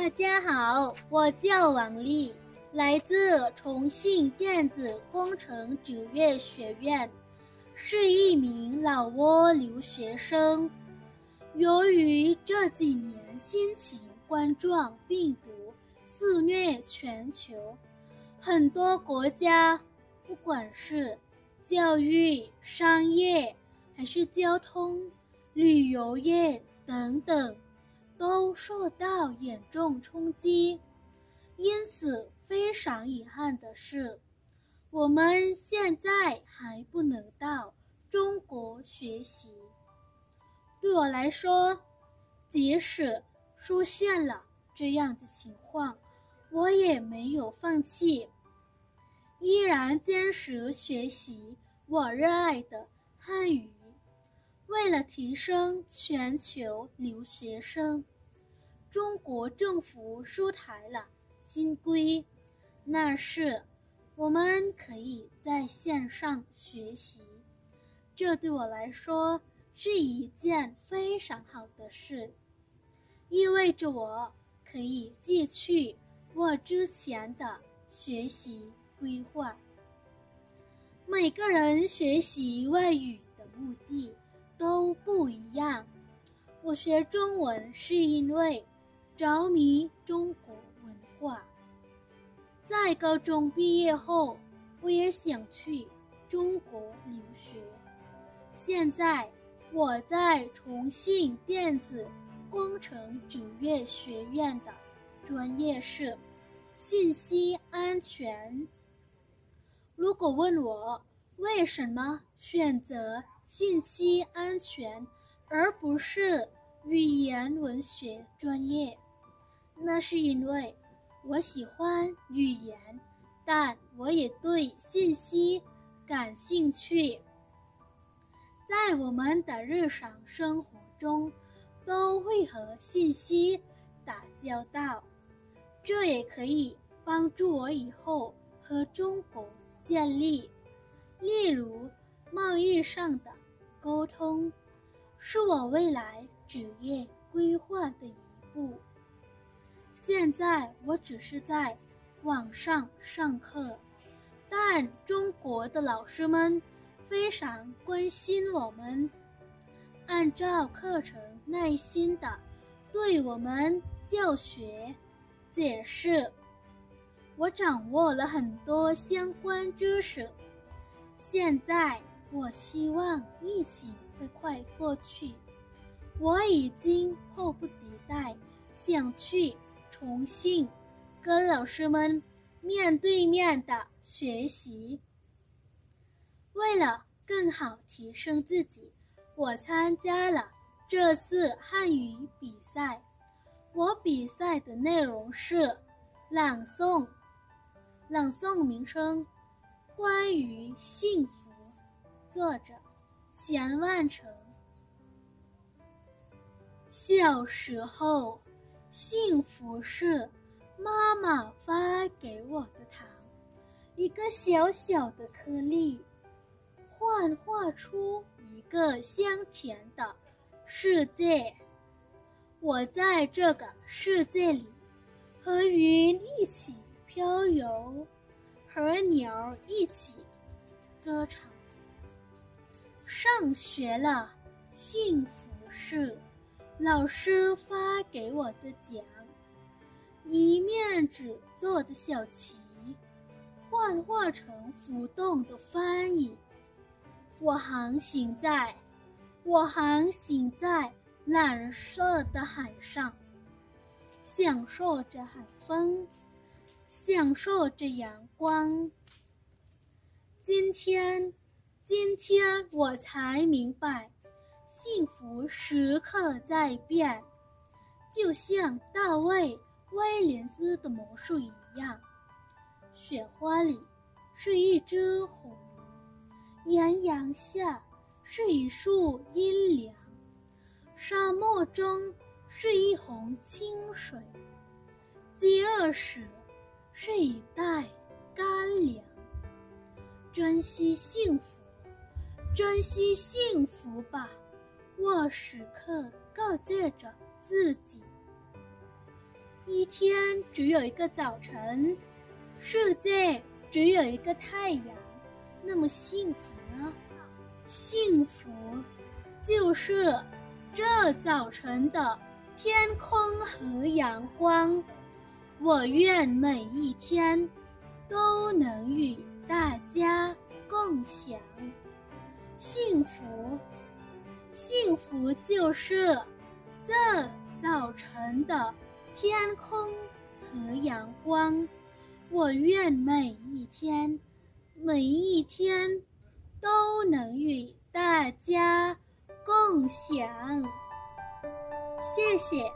大家好，我叫王丽，来自重庆电子工程职业学院，是一名老挝留学生。由于这几年新型冠状病毒肆虐全球，很多国家，不管是教育、商业，还是交通、旅游业等等，都受到严重冲击。因此，非常遗憾的是，我们现在还不能到中国学习。对我来说，即使出现了这样的情况，我也没有放弃，依然坚持学习我热爱的汉语。为了提升全球留学生，中国政府出台了新规，那是我们可以在线上学习。这对我来说是一件非常好的事，意味着我可以继续我之前的学习规划。每个人学习外语的目的都不一样。我学中文是因为着迷中国文化。在高中毕业后，我也想去中国留学。现在我在重庆电子工程职业学院的专业是信息安全。如果问我为什么选择信息安全而不是语言文学专业，那是因为我喜欢语言，但我也对信息感兴趣。在我们的日常生活中，都会和信息打交道，这也可以帮助我以后和中国建立，例如贸易上的沟通，是我未来职业规划的一步。现在我只是在网上上课，但中国的老师们非常关心我们，按照课程耐心地对我们教学解释。我掌握了很多相关知识，现在我希望疫情会快过去。我已经迫不及待想去重庆跟老师们面对面的学习。为了更好提升自己，我参加了这次汉语比赛。我比赛的内容是朗诵，朗诵名称关于幸福，作者钱万成。小时候，幸福是妈妈发给我的糖，一个小小的颗粒，幻化出一个香甜的世界。我在这个世界里，和云一起飘游，和鸟一起歌唱。上学了，幸福是老师发给我的奖，一面纸做的小旗，幻化成浮动的帆翼。我航行在蓝色的海上，享受着海风，享受着阳光。今天我才明白，幸福时刻在变，就像大卫·威廉斯的魔术一样。雪花里是一只红龙，艳阳下是一束阴凉，沙漠中是一泓清水，饥饿时是一袋干粮。珍惜幸福，珍惜幸福吧，我时刻告诫着自己。一天只有一个早晨，世界只有一个太阳，那么幸福呢？幸福就是这早晨的天空和阳光。我愿每一天都能与大家共享幸福。幸福就是这早晨的天空和阳光。我愿每一天都能与大家共享。谢谢。